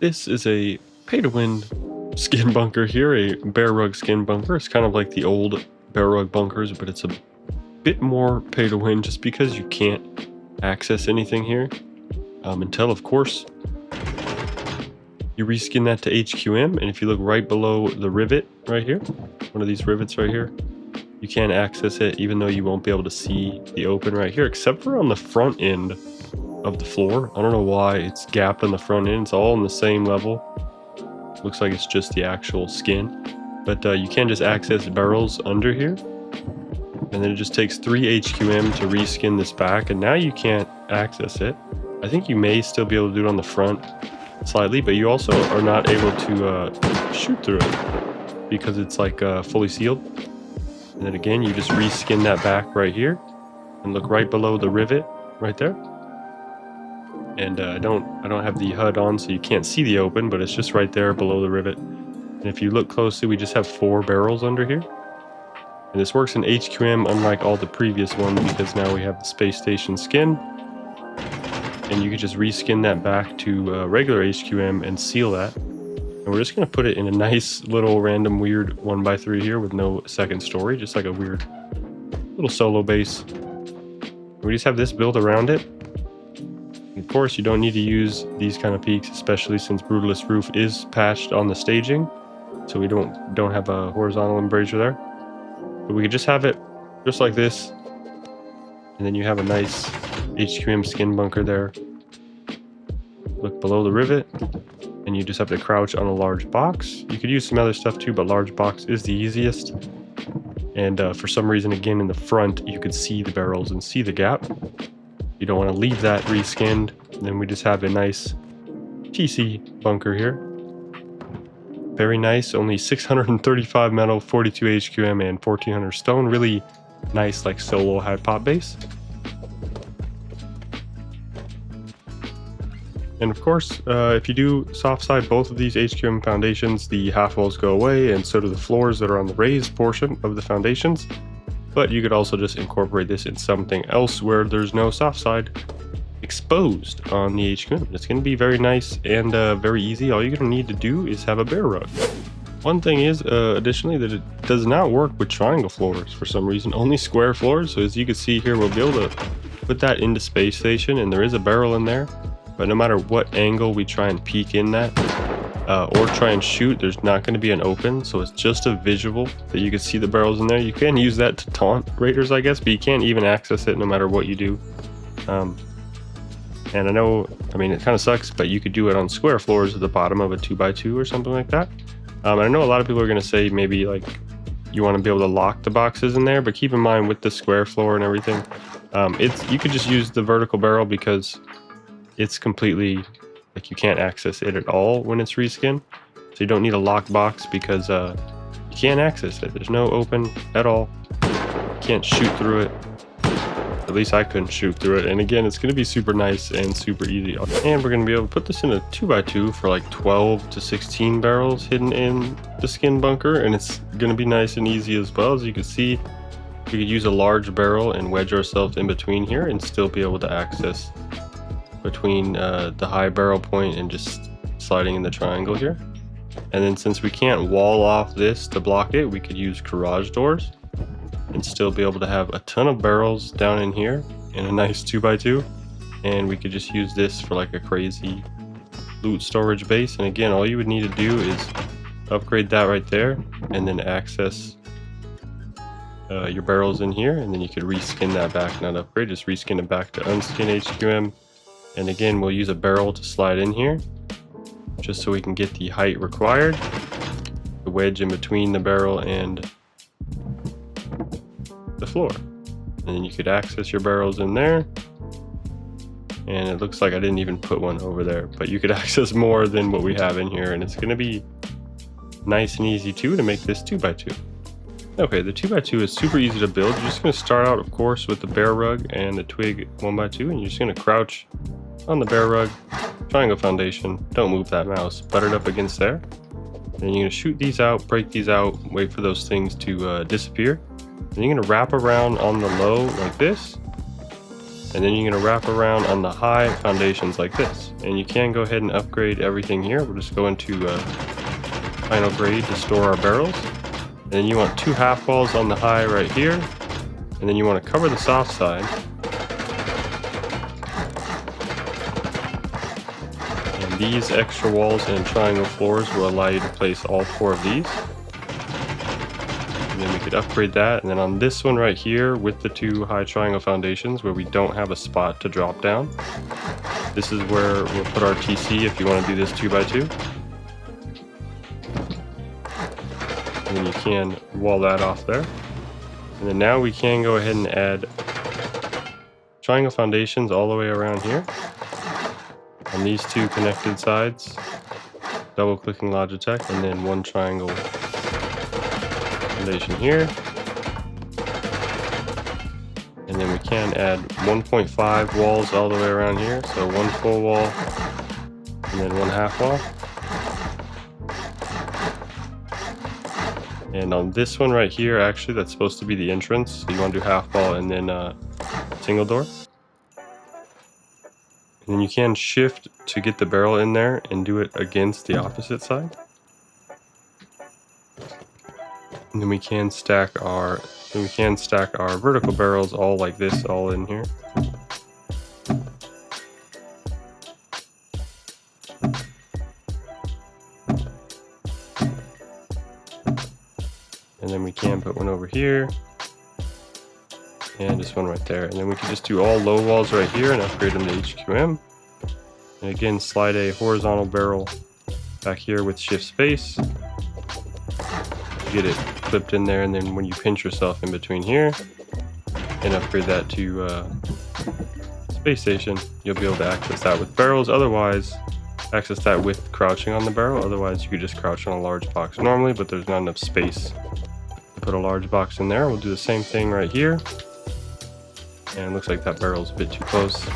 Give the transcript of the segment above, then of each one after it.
This is a pay-to-win skin bunker here, a bear rug skin bunker. It's kind of like the old bear rug bunkers, but it's a bit more pay-to-win just because you can't access anything here until, of course, you reskin that to HQM. And if you look right below the rivet right here, one of these rivets right here, you can access it even though you won't be able to see the open right here, except for on the front end of the floor. I don't know why it's gapped on the front end. It's all on the same level. Looks like it's just the actual skin, but you can just access barrels under here, and then it just takes 3 HQM to reskin this back, and now you can't access it. I think you may still be able to do it on the front slightly, but you also are not able to shoot through it because it's like fully sealed. And then again, you just reskin that back right here and look right below the rivet right there. And I don't have the HUD on, so you can't see the open, but it's just right there below the rivet. And if you look closely, we just have 4 barrels under here. And this works in HQM unlike all the previous ones because now we have the space station skin. And you can just reskin that back to regular HQM and seal that. And we're just going to put it in a nice little random weird 1x3 here with no second story, just like a weird little solo base. We just have this built around it. Of course, you don't need to use these kind of peaks, especially since Brutalist Roof is patched on the staging, so we don't have a horizontal embrasure there. But we could just have it just like this, and then you have a nice HQM skin bunker there. Look below the rivet, and you just have to crouch on a large box. You could use some other stuff too, but large box is the easiest. And for some reason, again, in the front, you could see the barrels and see the gap. You don't want to leave that reskinned. And then we just have a nice TC bunker here. Very nice, only 635 metal, 42 HQM, and 1400 stone. Really nice, like solo high pop base. And of course, if you do soft side both of these HQM foundations, the half walls go away, and so do the floors that are on the raised portion of the foundations. But you could also just incorporate this in something else where there's no soft side exposed on the HQM. It's going to be very nice and very easy. All you're going to need to do is have a bear rug. One thing is, additionally, that it does not work with triangle floors for some reason, only square floors. So as you can see here, we'll be able to put that into space station, and there is a barrel in there. But no matter what angle we try and peek in that, or try and shoot, there's not going to be an open, so it's just a visual that you can see the barrels in there. You can use that to taunt raiders, I guess, but you can't even access it no matter what you do. And I know, I mean, it kind of sucks, but you could do it on square floors at the bottom of a 2x2 or something like that. And I know a lot of people are going to say maybe like you want to be able to lock the boxes in there, but keep in mind with the square floor and everything, you could just use the vertical barrel because it's completely like you can't access it at all when it's reskin. So you don't need a lock box because you can't access it. There's no open at all. You can't shoot through it. At least I couldn't shoot through it. And again, it's going to be super nice and super easy. And we're going to be able to put this in a 2x2 for like 12 to 16 barrels hidden in the skin bunker. And it's going to be nice and easy as well. As you can see, we could use a large barrel and wedge ourselves in between here and still be able to access between the high barrel point and just sliding in the triangle here. And then since we can't wall off this to block it, we could use garage doors and still be able to have a ton of barrels down in here in a nice 2x2. And we could just use this for like a crazy loot storage base. And again, all you would need to do is upgrade that right there and then access your barrels in here, and then you could reskin that back, not upgrade, just reskin it back to unskin HQM. And again, we'll use a barrel to slide in here just so we can get the height required, the wedge in between the barrel and the floor. And then you could access your barrels in there. And it looks like I didn't even put one over there, but you could access more than what we have in here, and it's going to be nice and easy too to make this 2x2. Okay, the 2x2 is super easy to build. You're just going to start out, of course, with the bear rug and the twig 1x2, and you're just going to crouch on the bear rug, triangle foundation, don't move that mouse, butt it up against there. Then you're going to shoot these out, break these out, wait for those things to disappear. Then you're going to wrap around on the low like this, And then you're going to wrap around on the high foundations like this. And you can go ahead and upgrade everything here. We'll just go into final grade to store our barrels. And then you want 2 half walls on the high right here. And then you want to cover the soft side. And these extra walls and triangle floors will allow you to place all 4 of these. And then we could upgrade that. And then on this one right here with the 2 high triangle foundations where we don't have a spot to drop down, this is where we'll put our TC if you want to do this 2x2. And then you can wall that off there. And then now we can go ahead and add triangle foundations all the way around here on these 2 connected sides, double clicking Logitech, and then 1 triangle foundation here. And then we can add 1.5 walls all the way around here, so 1 full wall and then 1 half wall. And on this one right here, actually, that's supposed to be the entrance. So you want to do half wall and then single door. And then you can shift to get the barrel in there and do it against the opposite side. And then we can stack our vertical barrels all like this, all in here. And then we can put one over here and this one right there. And then we can just do all low walls right here and upgrade them to HQM. And again, slide a horizontal barrel back here with shift space. Get it clipped in there, and then when you pinch yourself in between here and upgrade that to space station, you'll be able to access that with barrels. Otherwise, access that with crouching on the barrel. Otherwise, you could just crouch on a large box normally, but there's not enough space to put a large box in there. We'll do the same thing right here. And it looks like that barrel's a bit too close.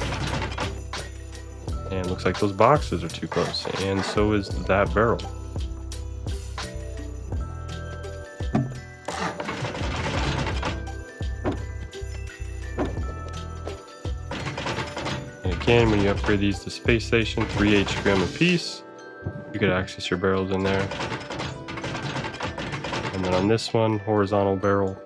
And it looks like those boxes are too close. And so is that barrel. And again, when you upgrade these to space station, 3 HQM a piece, you could access your barrels in there. And then on this one, horizontal barrel,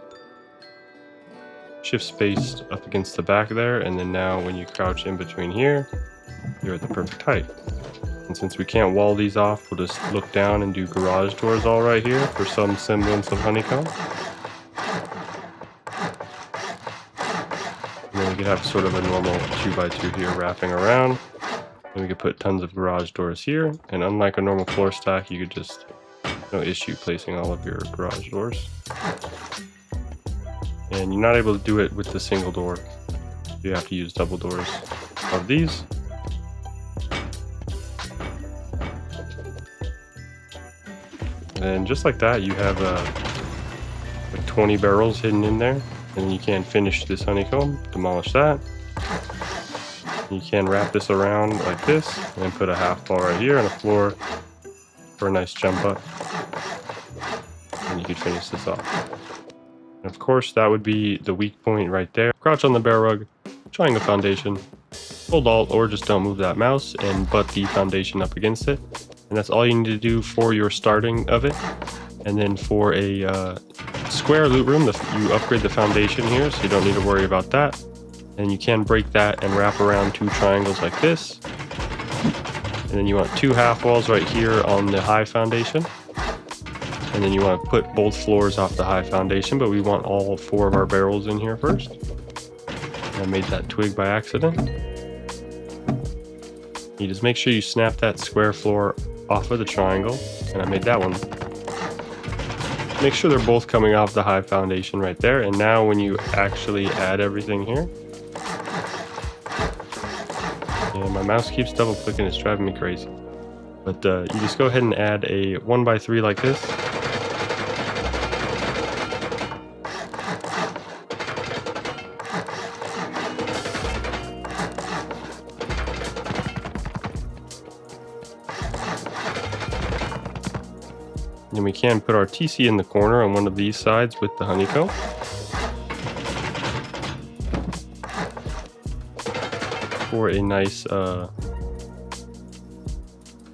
shift spaced up against the back there, and then now when you crouch in between here, you're at the perfect height. And since we can't wall these off, we'll just look down and do garage doors all right here for some semblance of honeycomb. And then we could have sort of a normal 2x2 here wrapping around. And we could put tons of garage doors here. And unlike a normal floor stack, you could just, no issue placing all of your garage doors. And you're not able to do it with the single door. You have to use double doors of these. And just like that, you have like 20 barrels hidden in there. And you can finish this honeycomb, demolish that. You can wrap this around like this and put a half wall right here on the floor for a nice jump up. And you could finish this off. And of course, that would be the weak point right there. Crouch on the bear rug, triangle foundation, hold Alt or just don't move that mouse and butt the foundation up against it. And that's all you need to do for your starting of it. And then for a square loot room, you upgrade the foundation here, so you don't need to worry about that. And you can break that and wrap around 2 triangles like this. And then you want 2 half walls right here on the high foundation. And then you want to put both floors off the high foundation, but we want all 4 of our barrels in here first. I made that twig by accident. You just make sure you snap that square floor off of the triangle, and I made that one. Make sure they're both coming off the high foundation right there. And now when you actually add everything here, and my mouse keeps double clicking, it's driving me crazy. But you just go ahead and add a 1x3 like this. And we can put our TC in the corner on one of these sides with the honeycomb. for a nice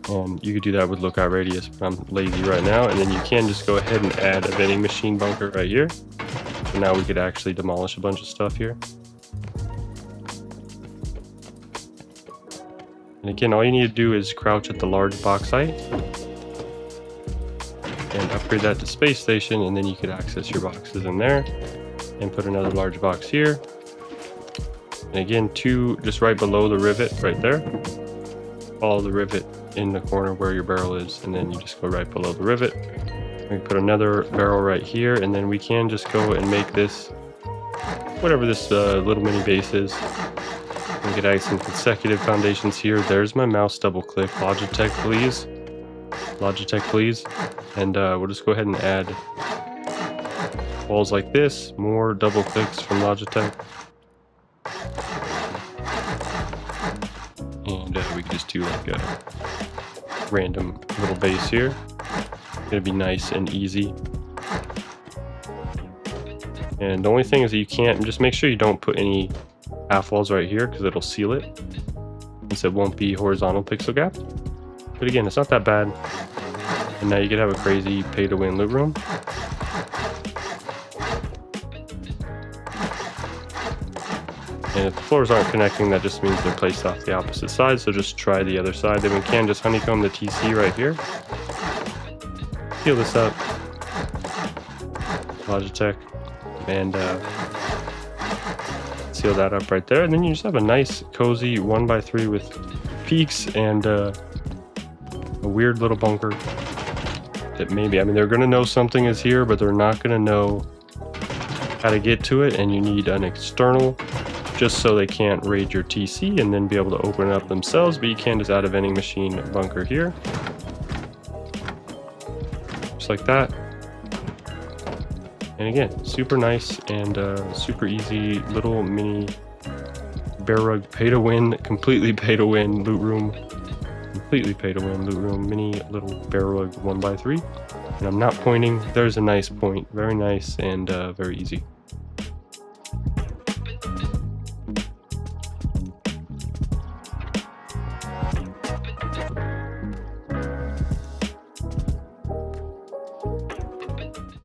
and you could do that with lookout radius, but I'm lazy right now. And then you can just go ahead and add a vending machine bunker right here. So now we could actually demolish a bunch of stuff here. And again, all you need to do is crouch at the large box height and upgrade that to space station, and then you could access your boxes in there and put another large box here. And again, two just right below the rivet right there. Follow the rivet in the corner where your barrel is, and then you just go right below the rivet. We put another barrel right here, and then we can just go and make this whatever this little mini base is. We could add some consecutive foundations here. There's my mouse double click. Logitech please. Logitech please. And we'll just go ahead and add walls like this. More double clicks from Logitech. And we could just do like a random little base here. It's gonna be nice and easy. And the only thing is that you can't, just make sure you don't put any half walls right here because it'll seal it, since it won't be horizontal pixel gap. But again, it's not that bad. And now you could have a crazy pay to win loot room. And if the floors aren't connecting, that just means they're placed off the opposite side, so just try the other side. Then we can just honeycomb the TC right here. Seal this up. Logitech. And seal that up right there. And then you just have a nice, cozy 1x3 with peaks and a weird little bunker that maybe, I mean, they're going to know something is here, but they're not going to know how to get to it. And you need an external just so they can't raid your TC and then be able to open it up themselves, but you can just add a vending machine bunker here. Just like that. And again, super nice and super easy little mini bear rug pay to win, completely pay to win loot room. Completely pay to win loot room, mini little bear rug 1x3. And I'm not pointing, there's a nice point, very nice and very easy.